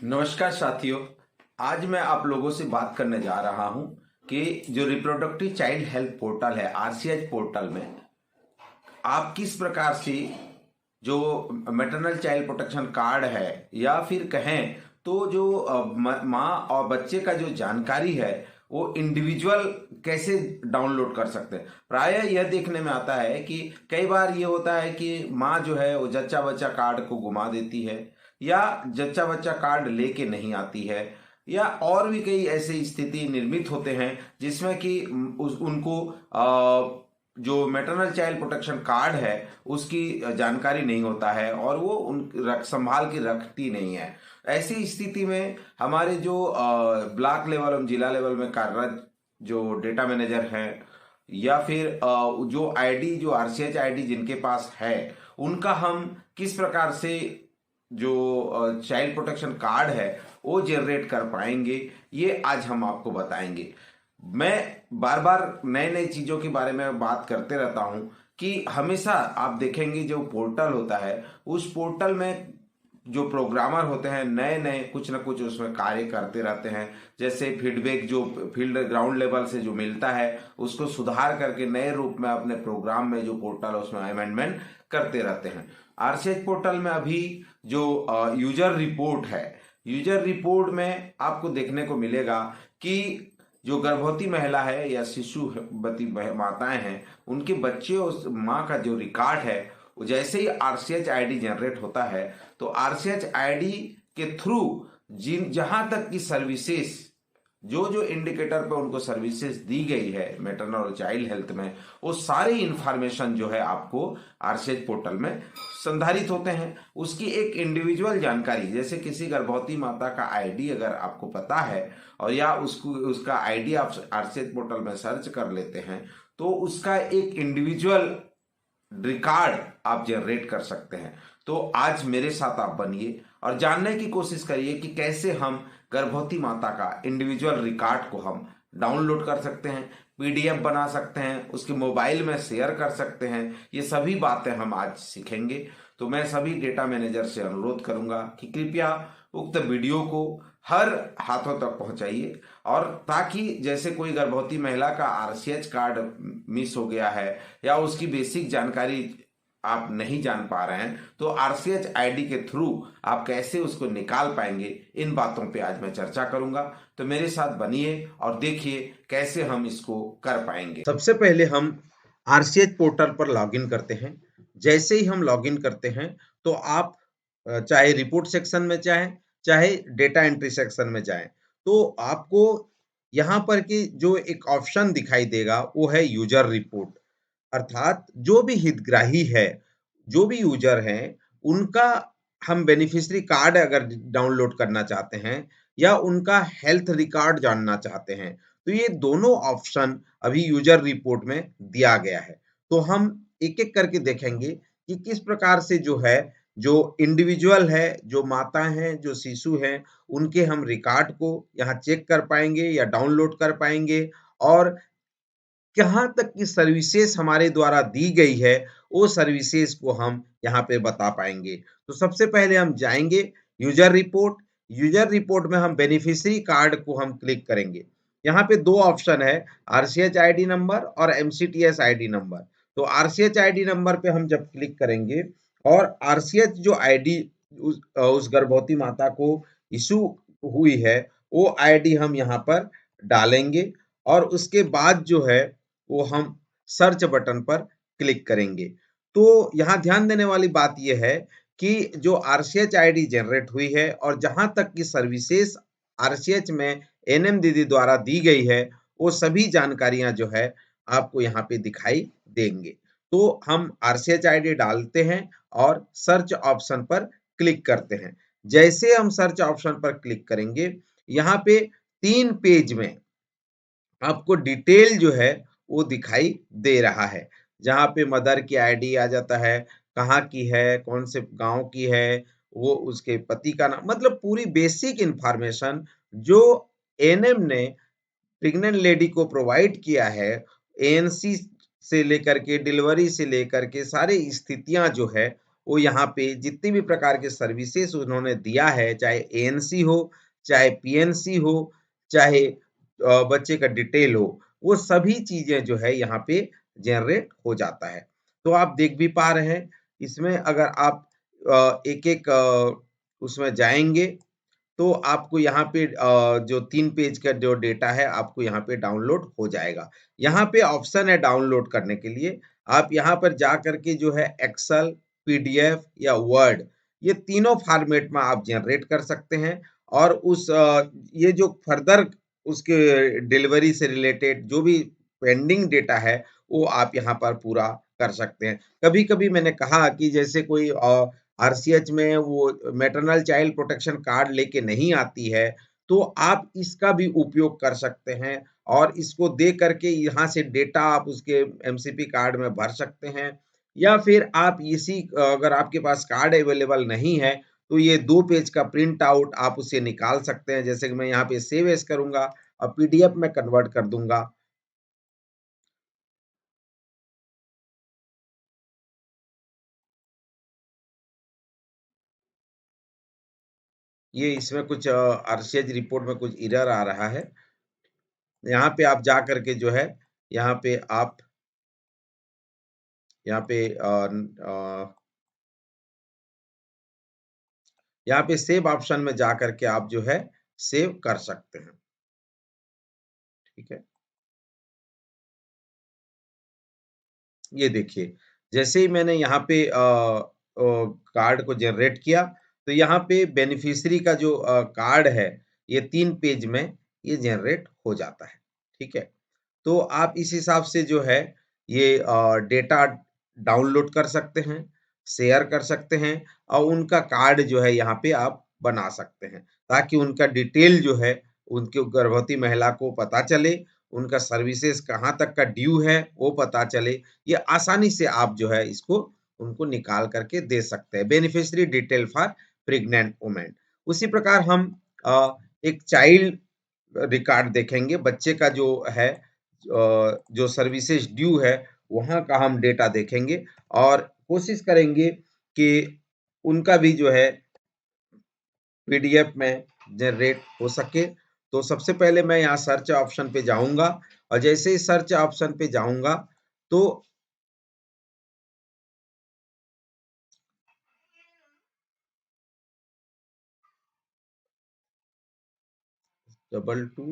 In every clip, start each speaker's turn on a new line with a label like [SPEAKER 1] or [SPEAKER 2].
[SPEAKER 1] नमस्कार साथियों। आज मैं आप लोगों से बात करने जा रहा हूं कि जो रिप्रोडक्टिव चाइल्ड हेल्थ पोर्टल है आरसीएच पोर्टल में आप किस प्रकार से जो मैटरनल चाइल्ड प्रोटेक्शन कार्ड है या फिर कहें तो जो माँ और बच्चे का जो जानकारी है वो इंडिविजुअल कैसे डाउनलोड कर सकते हैं। प्रायः यह देखने में आता है कि कई बार ये होता है कि माँ जो है वो जच्चा बच्चा कार्ड को घुमा देती है या जच्चा बच्चा कार्ड लेके नहीं आती है या और भी कई ऐसी स्थिति निर्मित होते हैं जिसमें कि उनको जो मैटरनल चाइल्ड प्रोटेक्शन कार्ड है उसकी जानकारी नहीं होता है और वो संभाल के रखती नहीं है। ऐसी स्थिति में हमारे जो ब्लॉक लेवल और जिला लेवल में कार्यरत जो डेटा मैनेजर हैं या फिर जो आईडी जो आरसीएच आईडी जिनके पास है उनका हम किस प्रकार से जो चाइल्ड प्रोटेक्शन कार्ड है वो जनरेट कर पाएंगे, ये आज हम आपको बताएंगे। मैं बार बार नए नए चीज़ों के बारे में बात करते रहता हूं कि हमेशा आप देखेंगे जो पोर्टल होता है उस पोर्टल में जो प्रोग्रामर होते हैं नए नए कुछ ना कुछ उसमें कार्य करते रहते हैं। जैसे फीडबैक जो फील्ड ग्राउंड लेवल से जो मिलता है उसको सुधार करके नए रूप में अपने प्रोग्राम में जो पोर्टल है उसमें अमेंडमेंट करते रहते हैं। आरसीएच पोर्टल में अभी जो यूजर रिपोर्ट है, यूजर रिपोर्ट में आपको देखने को मिलेगा कि जो गर्भवती महिला है या शिशुवती माताएं हैं उनके बच्चे और माँ का जो रिकॉर्ड है जैसे ही आरसीएच आईडी जनरेट होता है तो आरसीएच आईडी के थ्रू जिन जहां तक की सर्विसेज जो जो इंडिकेटर पे उनको सर्विसेज दी गई है मैटरनल और चाइल्ड हेल्थ में वो सारी इंफॉर्मेशन जो है आपको आरसीएच पोर्टल में संधारित होते हैं। उसकी एक इंडिविजुअल जानकारी जैसे किसी गर्भवती माता का आईडी अगर आपको पता है और या उसका आईडी आप आरसीएच पोर्टल में सर्च कर लेते हैं तो उसका एक इंडिविजुअल रिकॉर्ड आप जनरेट कर सकते हैं। तो आज मेरे साथ आप बनिए और जानने की कोशिश करिए कि कैसे हम गर्भवती माता का इंडिविजुअल रिकॉर्ड को हम डाउनलोड कर सकते हैं, पीडीएफ बना सकते हैं, उसके मोबाइल में शेयर कर सकते हैं। ये सभी बातें हम आज सीखेंगे। तो मैं सभी डेटा मैनेजर से अनुरोध करूंगा कि कृपया उक्त वीडियो को हर हाथों तक पहुंचाइए और ताकि जैसे कोई गर्भवती महिला का आरसीएच कार्ड मिस हो गया है या उसकी बेसिक जानकारी आप नहीं जान पा रहे हैं तो आरसीएच आईडी के थ्रू आप कैसे उसको निकाल पाएंगे, इन बातों पे आज मैं चर्चा करूंगा। तो मेरे साथ बनिए और देखिए कैसे हम इसको कर पाएंगे।
[SPEAKER 2] सबसे पहले हम आरसीएच पोर्टल पर लॉगिन करते हैं। जैसे ही हम लॉगिन करते हैं तो आप चाहे रिपोर्ट सेक्शन में चाहे डेटा एंट्री सेक्शन में जाएं तो आपको यहाँ पर की जो एक ऑप्शन दिखाई देगा वो है यूजर रिपोर्ट। अर्थात जो भी हितग्राही है, जो भी यूजर हैं, उनका हम बेनिफिशियरी कार्ड अगर डाउनलोड करना चाहते हैं या उनका हेल्थ रिकॉर्ड जानना चाहते हैं तो ये दोनों ऑप्शन अभी यूजर रिपोर्ट में दिया गया है। तो हम एक एक करके देखेंगे कि किस प्रकार से जो है जो इंडिविजुअल है, जो माताएं हैं, जो शिशु हैं, उनके हम रिकॉर्ड को यहाँ चेक कर पाएंगे या डाउनलोड कर पाएंगे और कहाँ तक की सर्विसेज हमारे द्वारा दी गई है वो सर्विसेज को हम यहाँ पे बता पाएंगे। तो सबसे पहले हम जाएंगे यूजर रिपोर्ट। यूजर रिपोर्ट में हम बेनिफिशियरी कार्ड को हम क्लिक करेंगे। यहाँ पे दो ऑप्शन है, आरसीएच आईडी नंबर और एमसीटीएस आईडी नंबर। तो आरसीएच आईडी नंबर पे हम जब क्लिक करेंगे और आरसीएच जो आईडी उस गर्भवती माता को इशू हुई है वो आईडी हम यहाँ पर डालेंगे और उसके बाद जो है वो हम सर्च बटन पर क्लिक करेंगे। तो यहाँ ध्यान देने वाली बात यह है कि जो आरसीएच आईडी जनरेट हुई है और जहां तक की सर्विसेज आरसीएच में एनएम दीदी द्वारा दी गई है वो सभी जानकारियां जो है आपको यहाँ पे दिखाई देंगे। तो हम आरसीएच आईडी डालते हैं और सर्च ऑप्शन पर क्लिक करते हैं। जैसे हम सर्च ऑप्शन पर क्लिक करेंगे यहाँ पे 3 पेज में आपको डिटेल जो है वो दिखाई दे रहा है, जहाँ पे मदर की आईडी आ जाता है, कहाँ की है, कौन से गांव की है, वो उसके पति का नाम, मतलब पूरी बेसिक इंफॉर्मेशन जो एएनएम ने प्रेग्नेंट लेडी को प्रोवाइड किया है। एएनसी से लेकर के डिलीवरी से लेकर के सारी स्थितियां जो है वो यहाँ पे जितनी भी प्रकार के सर्विसेज उन्होंने दिया है, चाहे एएनसी हो, चाहे पीएनसी हो, चाहे बच्चे का डिटेल हो, वो सभी चीजें जो है यहाँ पे जनरेट हो जाता है। तो आप देख भी पा रहे हैं, इसमें अगर आप एक-एक उसमें जाएँगे तो आपको यहाँ पे जो 3 पेज का जो डेटा है आपको यहाँ पे डाउनलोड हो जाएगा। यहाँ पे ऑप्शन है डाउनलोड करने के लिए, आप यहाँ पर जा कर के जो है एक्सेल, पीडीएफ या वर्ड ये तीनों फॉर्मेट में आप जनरेट कर सकते हैं और ये जो फर्दर उसके डिलीवरी से रिलेटेड जो भी पेंडिंग डेटा है, वो आप यहाँ पर पूरा कर सकते हैं। कभी-कभी मैंने कहा कि जैसे कोई आरसीएच में वो मैटरनल चाइल्ड प्रोटेक्शन कार्ड लेके नहीं आती है, तो आप इसका भी उपयोग कर सकते हैं और इसको दे करके यहाँ से डेटा आप उसके एमसीपी कार्ड में भर सकते हैं या फिर आप अगर आपके पास कार्ड अवेलेबल नहीं है, तो ये 2 पेज का प्रिंट आउट आप उसे निकाल सकते हैं। जैसे कि मैं यहाँ पे सेव एज़ करूँगा और पीडीएफ में कन्वर्ट कर दूँगा। ये इसमें कुछ आरसीएच रिपोर्ट में कुछ एरर आ रहा है। यहाँ पे आप जा कर के जो है, यहाँ पे आप यहाँ पे यहाँ पे सेव ऑप्शन में जा कर के आप जो है सेव कर सकते हैं, ठीक है? ये देखिए, जैसे ही मैंने यहाँ पे कार्ड को जनरेट किया, तो यहाँ पे बेनिफिशियरी का जो कार्ड है, ये 3 पेज में ये जनरेट हो जाता है, ठीक है? तो आप इस हिसाब से जो है ये डेटा डाउनलोड कर सकते हैं, शेयर कर सकते हैं और उनका कार्ड जो है यहाँ पे आप बना सकते हैं, ताकि उनका डिटेल जो है उनके गर्भवती महिला को पता चले, उनका सर्विसेज कहाँ तक का ड्यू है वो पता चले। ये आसानी से आप जो है इसको उनको निकाल करके दे सकते हैं। Beneficiary detail for pregnant women. उसी प्रकार हम एक चाइल्ड रिकॉर्ड देखेंगे, बच्चे का जो है जो सर्विसेज ड्यू है, वहाँ का हम डेटा देखेंगे और कोशिश करेंगे कि उनका भी जो है पीडीएफ में जनरेट हो सके। तो सबसे पहले मैं यहाँ सर्च ऑप्शन पे जाऊँगा और जैसे ही सर्च ऑप्शन पे जाऊँगा, तो डबल टू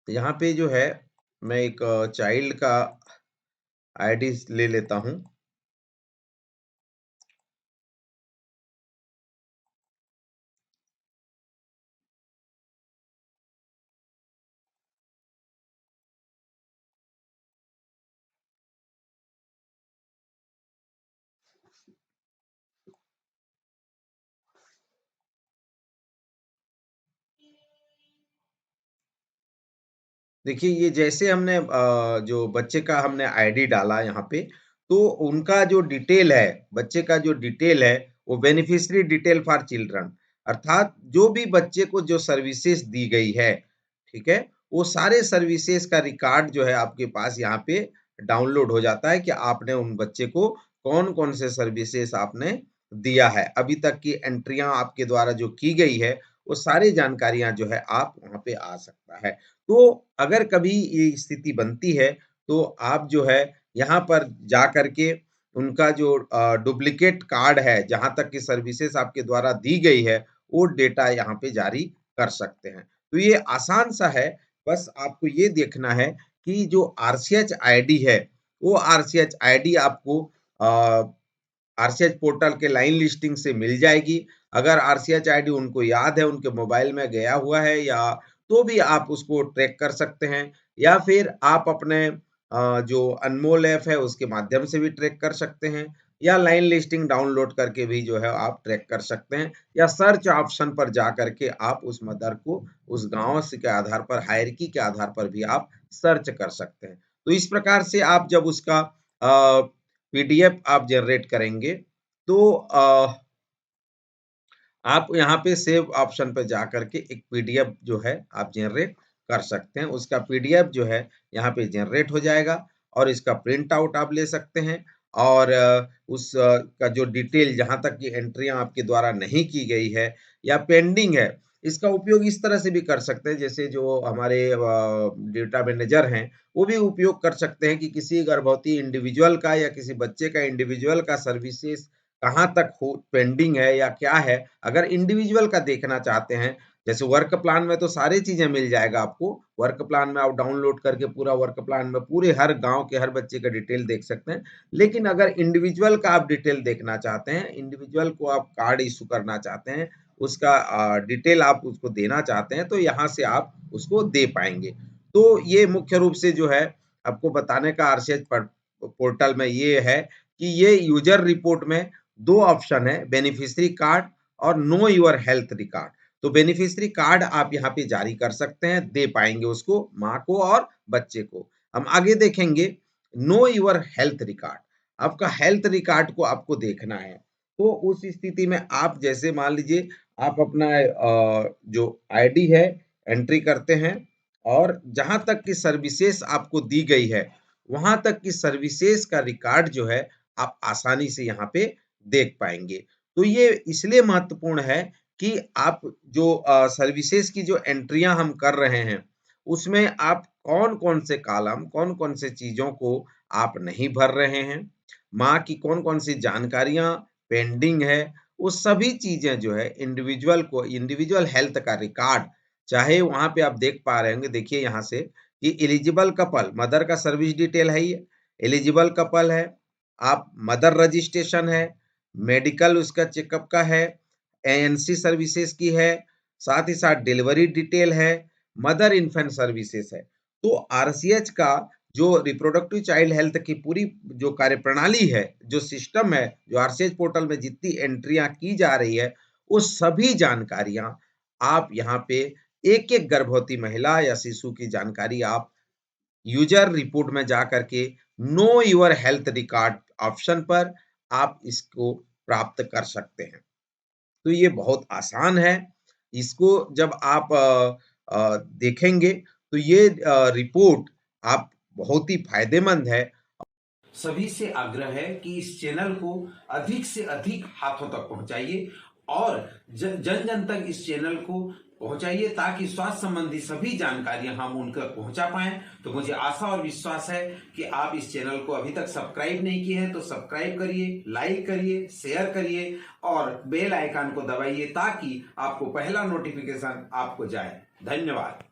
[SPEAKER 2] यहाँ पे जो है मैं एक चाइल्ड का आईडी ले लेता हूँ। देखिए ये जैसे हमने जो बच्चे का हमने आईडी डाला यहाँ पे, तो उनका जो डिटेल है, बच्चे का जो डिटेल है, वो बेनिफिशियरी डिटेल फॉर चिल्ड्रन अर्थात जो भी बच्चे को जो सर्विसेज दी गई है, ठीक है? वो सारे सर्विसेज का रिकॉर्ड जो है आपके पास यहाँ पे डाउनलोड हो जाता है कि आपने उन बच्चे को कौन-कौन से सर्विसेज आपने दिया है। अभी तक की एंट्रियाँ आपके द्वारा जो की गई है, वो सारी जानकारियाँ जो है आप वहाँ पे आ सकता है। तो अगर कभी ये स्थिति बनती है, तो आप जो है यहाँ पर जा कर के उनका जो डुप्लीकेट कार्ड है, जहाँ तक की सर्विसेज़ आपके द्वारा दी गई है, वो डेटा यहाँ पे जारी कर सकते हैं। तो ये आसान सा है, बस आपको ये देखना है कि जो आरसीएच आईडी है, वो आरसीएच आईडी आपको अ, आरसीएच पोर्टल के लाइन लिस्टिंग से मिल जाएगी। अगर आरसीएच आईडी उनको याद है, उनके मोबाइल में गया हुआ है या तो भी आप उसको ट्रैक कर सकते हैं या फिर आप अपने जो अनमोल ऐप है उसके माध्यम से भी ट्रैक कर सकते हैं या लाइन लिस्टिंग डाउनलोड करके भी जो है आप ट्रैक कर सकते हैं या सर्च ऑप्शन पर जा करके आप उस मदर को उस गाँव से के आधार पर हायरार्की के आधार पर भी आप सर्च कर सकते हैं। तो इस प्रकार से आप जब उसका पीडीएफ आप जनरेट करेंगे तो आप यहाँ पे सेव ऑप्शन पे जा करके एक पीडीएफ जो है आप जनरेट कर सकते हैं। उसका पीडीएफ जो है यहाँ पे जनरेट हो जाएगा और इसका प्रिंट आउट आप ले सकते हैं और का जो डिटेल जहाँ तक की एंट्रियाँ आपके द्वारा नहीं की गई है या पेंडिंग है, इसका उपयोग इस तरह से भी कर सकते हैं जैसे जो हमारे डेटा मैनेजर हैं, वो भी उपयोग कर सकते हैं कि किसी गर्भवती इंडिविजुअल का या किसी बच्चे का इंडिविजुअल का सर्विसेज कहाँ तक हो पेंडिंग है या क्या है। अगर इंडिविजुअल का देखना चाहते हैं, जैसे वर्क प्लान में तो सारी चीजें मिल जाएगा आपको। वर्क प्लान में आप डाउनलोड करके पूरा वर्क प्लान में पूरे हर गांव के हर बच्चे का डिटेल देख सकते हैं। लेकिन अगर इंडिविजुअल का आप डिटेल देखना चाहते हैं, इंडिविजुअल को आप कार्ड इशू करना चाहते हैं, उसका डिटेल आप उसको देना चाहते हैं, तो यहाँ से आप उसको दे पाएंगे। तो ये मुख्य रूप से जो है आपको बताने का आरसीएच पोर्टल में ये है कि ये यूजर रिपोर्ट में 2 ऑप्शन है, बेनिफिशियरी कार्ड और नो योर हेल्थ रिकॉर्ड। तो बेनिफिशियरी कार्ड आप यहाँ पे जारी कर सकते हैं, दे पाएंगे उसको माँ को और बच्चे को। हम आगे देखेंगे नो योर हेल्थ रिकॉर्ड। आपका हेल्थ रिकॉर्ड को आपको देखना है, तो उस स्थिति में आप जैसे मान लीजिए आप अपना जो आईडी है एंट्री करते हैं और जहां तक की सर्विसेज आपको दी गई है, वहां तक की सर्विसेज का रिकॉर्ड जो है आप आसानी से यहाँ पे देख पाएंगे। तो ये इसलिए महत्वपूर्ण है कि आप जो सर्विसेज की जो एंट्रियां हम कर रहे हैं, उसमें आप कौन-कौन से कॉलम, कौन-कौन से चीजों को आप नहीं भर रहे हैं, माँ की कौन-कौन सी जानकारियां पेंडिंग है, वो सभी चीजें जो है इंडिविजुअल हेल्थ का रिकॉर्ड, चाहे वहां पे आप देख पा रहे होंगे, देखिए यहाँ से कि एलिजिबल कपल, मदर का सर्विस डिटेल है ये, एलिजिबल कपल है, आप मदर रजिस्ट्रेशन है, मेडिकल उसका चेकअप का है, एएनसी सर्विसेज की है, साथ ही साथ डिलीवरी डिटेल है, मदर इन्फेंट सर्विसेज है। तो आरसीएच का जो रिप्रोडक्टिव चाइल्ड हेल्थ की पूरी जो कार्यप्रणाली है, जो सिस्टम है, जो आरसीएच पोर्टल में जितनी एंट्रियां की जा रही है, वो सभी जानकारियां आप यहाँ पे एक-एक गर्भवती महिला या शिशु की जानकारी आप यूजर रिपोर्ट में जा करके know your health record option पर आप इसको प्राप्त कर सकते हैं। तो ये बहुत आसान है। इसको जब आप देखेंगे तो ये रिपोर्ट आप बहुत ही फायदेमंद है।
[SPEAKER 1] सभी से आग्रह है कि इस चैनल को अधिक से अधिक हाथों तक पहुंचाइए और जन जन तक इस चैनल को पहुंचाइए ताकि स्वास्थ्य संबंधी सभी जानकारियां हम उन तक पहुंचा पाएं। तो मुझे आशा और विश्वास है कि आप इस चैनल को अभी तक सब्सक्राइब नहीं किए हैं तो सब्सक्राइब करिए, लाइक करिए, शेयर करिए और बेल आइकन को दबाइए ताकि आपको पहला नोटिफिकेशन आपको जाए। धन्यवाद।